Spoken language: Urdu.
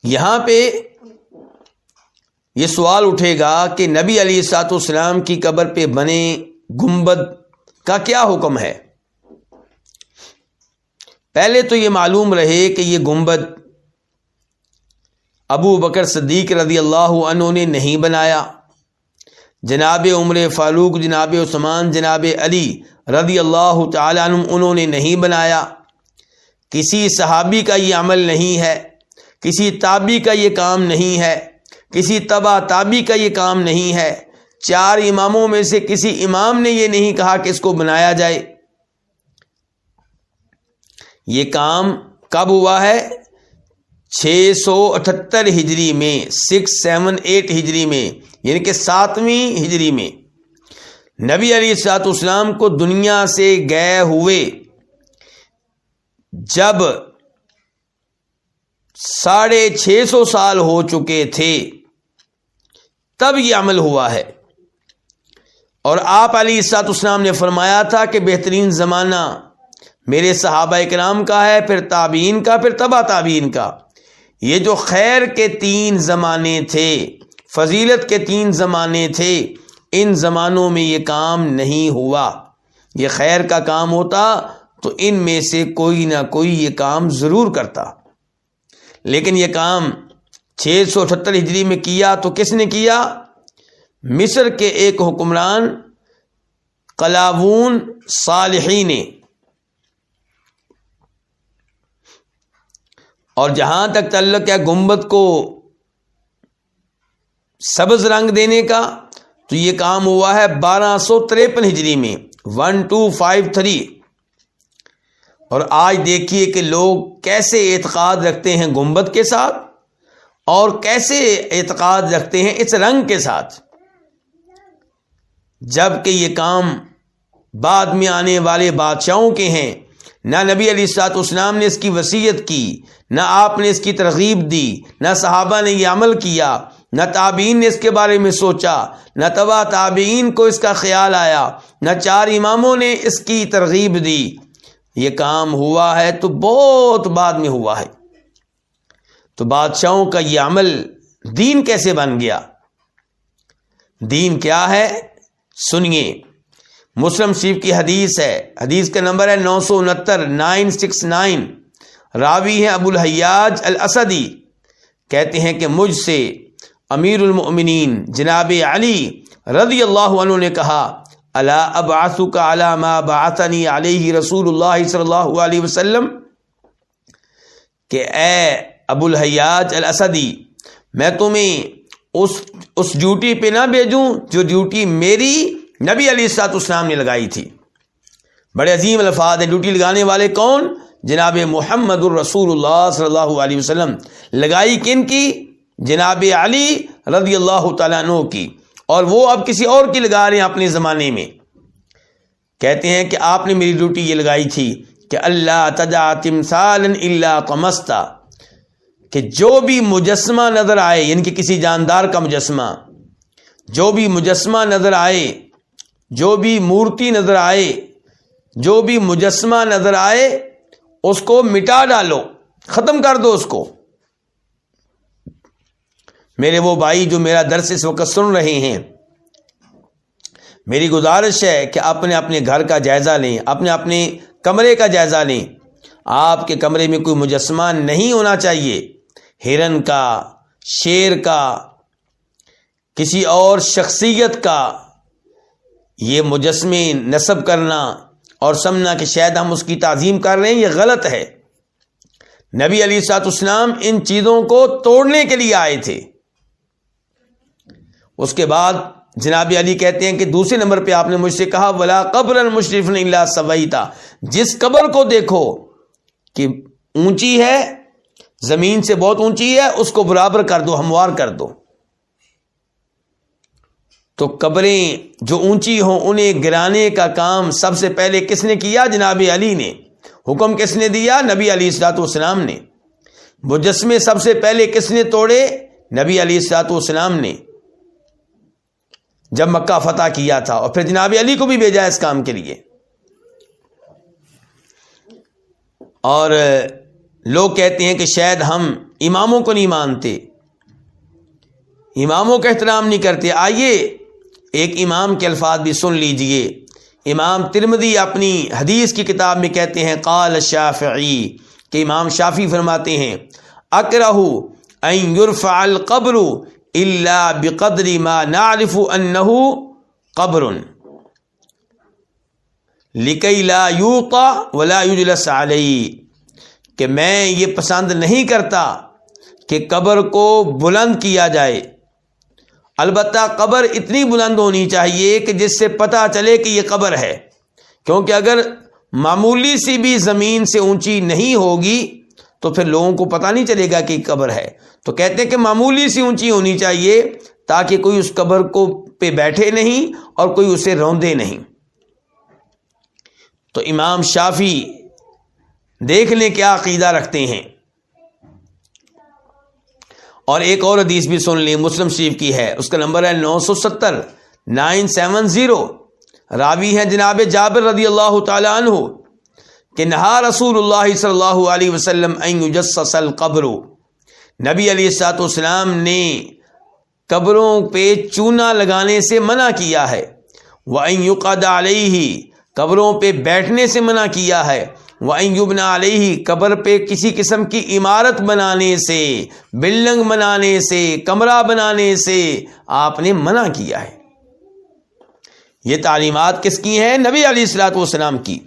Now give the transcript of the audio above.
یہاں پہ یہ سوال اٹھے گا کہ نبی علیہ الصلوۃ والسلام کی قبر پہ بنے گنبد کا کیا حکم ہے؟ پہلے تو یہ معلوم رہے کہ یہ گنبد ابو بکر صدیق رضی اللہ عنہ نے نہیں بنایا، جناب عمر فاروق، جناب عثمان، جناب علی رضی اللہ تعالیٰ عنہ انہوں نے نہیں بنایا، کسی صحابی کا یہ عمل نہیں ہے، کسی تابعی کا یہ کام نہیں ہے، کسی تبع تابعی کا یہ کام نہیں ہے، 4 اماموں میں سے کسی امام نے یہ نہیں کہا کہ اس کو بنایا جائے۔ یہ کام کب ہوا ہے؟ 678 ہجری میں، 678 ہجری میں، یعنی کہ 7ویں ہجری میں نبی علیہ الصلوۃ والسلام کو دنیا سے گئے ہوئے جب 650 سال ہو چکے تھے تب یہ عمل ہوا ہے۔ اور آپ علیہ الصلوۃ والسلام نے فرمایا تھا کہ بہترین زمانہ میرے صحابہ کرام کا ہے، پھر تابعین کا، پھر تبع تابعین کا۔ یہ جو خیر کے 3 زمانے تھے، فضیلت کے 3 زمانے تھے، ان زمانوں میں یہ کام نہیں ہوا۔ یہ خیر کا کام ہوتا تو ان میں سے کوئی نہ کوئی یہ کام ضرور کرتا، لیکن یہ کام 678 ہجری میں کیا تو کس نے کیا؟ مصر کے ایک حکمران قلاوون صالحی نے۔ اور جہاں تک تعلق ہے گنبد کو سبز رنگ دینے کا، تو یہ کام ہوا ہے 1253 ہجری میں، 1253۔ اور آج دیکھیے کہ لوگ کیسے اعتقاد رکھتے ہیں گنبد کے ساتھ، اور کیسے اعتقاد رکھتے ہیں اس رنگ کے ساتھ، جبکہ یہ کام بعد میں آنے والے بادشاہوں کے ہیں۔ نہ نبی علیہ الصلوۃ والسلام نے اس کی وصیت کی، نہ آپ نے اس کی ترغیب دی، نہ صحابہ نے یہ عمل کیا، نہ تابعین نے اس کے بارے میں سوچا، نہ تبع تابعین کو اس کا خیال آیا، نہ 4 اماموں نے اس کی ترغیب دی۔ یہ کام ہوا ہے تو بہت بعد میں ہوا ہے۔ تو بادشاہوں کا یہ عمل دین کیسے بن گیا؟ دین کیا ہے؟ سنیے، مسلم شریف کی حدیث ہے، حدیث کا نمبر ہے 969 راوی ہیں ابو الحیاج الاسدی، کہتے ہیں کہ مجھ سے امیر المؤمنین جناب علی رضی اللہ عنہ نے کہا، الا ابعثک علی ما بعثنی علیہ رسول اللہ صلی اللہ علیہ وسلم، کہ اے ابو الحیاج الاسدی، میں تمہیں اس ڈیوٹی پہ نہ بھیجوں جو ڈیوٹی میری نبی علیہ الصلوۃ والسلام نے لگائی تھی۔ بڑے عظیم الفاظ ہیں۔ ڈیوٹی لگانے والے کون؟ جناب محمد الرسول اللہ صلی اللہ علیہ وسلم۔ لگائی کن کی؟ جناب علی رضی اللہ تعالیٰ عنہ کی، اور وہ اب کسی اور کی لگا رہے ہیں اپنے زمانے میں۔ کہتے ہیں کہ آپ نے میری ڈیوٹی یہ لگائی تھی کہ اللہ تدع تمثالا الا طمستا، کہ جو بھی مجسمہ نظر آئے، یعنی کہ کسی جاندار کا مجسمہ، جو بھی مجسمہ نظر آئے، جو بھی مورتی نظر آئے، جو بھی مجسمہ نظر آئے، اس کو مٹا ڈالو، ختم کر دو اس کو۔ میرے وہ بھائی جو میرا درس اس وقت سن رہے ہیں، میری گزارش ہے کہ اپنے اپنے گھر کا جائزہ لیں، اپنے اپنے کمرے کا جائزہ لیں۔ آپ کے کمرے میں کوئی مجسمہ نہیں ہونا چاہیے، ہرن کا، شیر کا، کسی اور شخصیت کا۔ یہ مجسمے نصب کرنا اور سمجھنا کہ شاید ہم اس کی تعظیم کر رہے ہیں، یہ غلط ہے۔ نبی علیہ الصلوۃ والسلام ان چیزوں کو توڑنے کے لیے آئے تھے۔ اس کے بعد جناب علی کہتے ہیں کہ دوسرے نمبر پہ آپ نے مجھ سے کہا ولا قبرا مشرفا الا سویتا، جس قبر کو دیکھو کہ اونچی ہے، زمین سے بہت اونچی ہے، اس کو برابر کر دو، ہموار کر دو۔ تو قبریں جو اونچی ہوں انہیں گرانے کا کام سب سے پہلے کس نے کیا؟ جناب علی نے۔ حکم کس نے دیا؟ نبی علیہ الصلوۃ والسلام نے۔ مجسمے سب سے پہلے کس نے توڑے؟ نبی علیہ الصلوۃ والسلام نے، جب مکہ فتح کیا تھا، اور پھر جناب علی کو بھی بھیجا اس کام کے لیے۔ اور لوگ کہتے ہیں کہ شاید ہم اماموں کو نہیں مانتے، اماموں کا احترام نہیں کرتے۔ آئیے ایک امام کے الفاظ بھی سن لیجئے۔ امام ترمذی اپنی حدیث کی کتاب میں کہتے ہیں قال الشافعی، کہ امام شافعی فرماتے ہیں اکرہ ان یرفع القبر الا بقدر ما نعرف انه قبر لکی لا یوقع ولا یجلس علیہ، کہ میں یہ پسند نہیں کرتا کہ قبر کو بلند کیا جائے، البتہ قبر اتنی بلند ہونی چاہیے کہ جس سے پتہ چلے کہ یہ قبر ہے، کیونکہ اگر معمولی سی بھی زمین سے اونچی نہیں ہوگی تو پھر لوگوں کو پتہ نہیں چلے گا کہ یہ قبر ہے۔ تو کہتے ہیں کہ معمولی سی اونچی ہونی چاہیے تاکہ کوئی اس قبر کو پہ بیٹھے نہیں اور کوئی اسے روندے نہیں۔ تو امام شافعی دیکھ لیں کیا عقیدہ رکھتے ہیں۔ اور ایک اور حدیث بھی سن لیں، مسلم شریف کی ہے، اس کا نمبر ہے 970 970، راوی ہیں جناب جابر رضی اللہ تعالی عنہ کہ نہا رسول اللہ صلی اللہ علیہ وسلم ان یجسس القبر، نبی علیہ الصلوۃ والسلام نے قبروں پہ چونا لگانے سے منع کیا ہے، وان یقعد علیہ، قبروں پہ بیٹھنے سے منع کیا ہے، وَأَن يُبْنَى عَلَيْهِ، قبر پہ کسی قسم کی عمارت بنانے سے، بلڈنگ بنانے سے، کمرہ بنانے سے آپ نے منع کیا ہے۔ یہ تعلیمات کس کی ہیں؟ نبی علیہ الصلوۃ والسلام کی۔